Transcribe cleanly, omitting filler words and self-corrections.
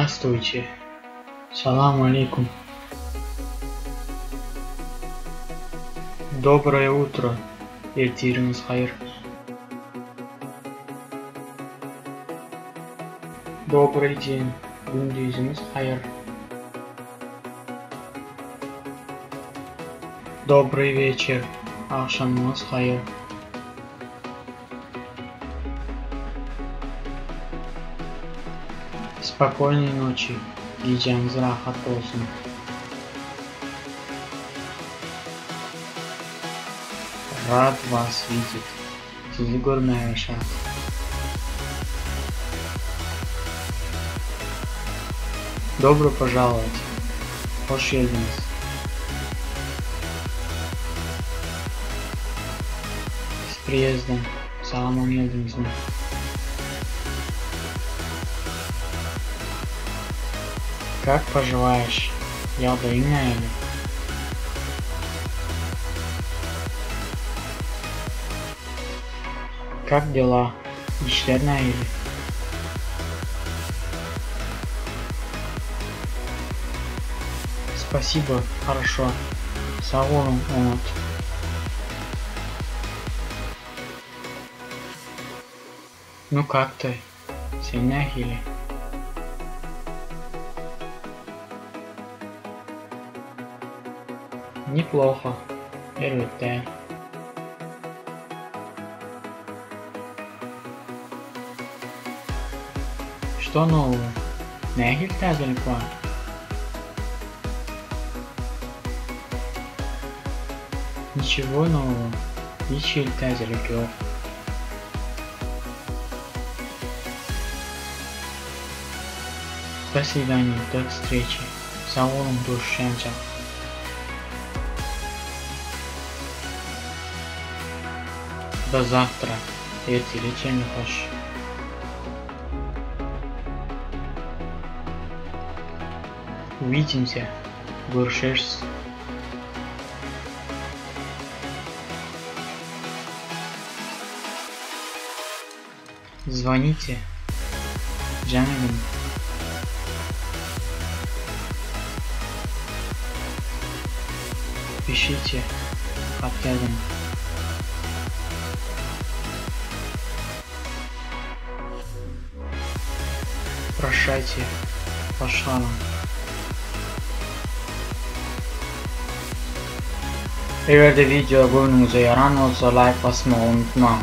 Здравствуйте. Салам алейкум. Доброе утро. Эртеріңіз хайыр. Добрый день. Күндеріңіз хайыр. Добрый вечер. Ақшамыңыз хайыр. Спокойной ночи. Geceniz rahat olsun. Рад вас видеть. Sizi görmeye şad. Добро пожаловать. Hoş geldiniz. С приездом. Salam geldiniz mi? Как поживаешь? Я или? Как дела? İşler или? Спасибо, хорошо. Sağ olun, Umut. Ну как ты? Sen или? Неплохо. Elbette. Что нового? Ne tazelik var? Ничего нового. Hiç tazelik yok. До свидания, до встречи. Sağ olun, görüşeceğiz. До завтра. Erteleyeceğim hoş. Увидимся. Görüşürüz. Звоните. Canım. Пишите. Отказом. Прощайте. Пошалом. Eğer de video bölümümüze yaran olsa like basmayı unutma.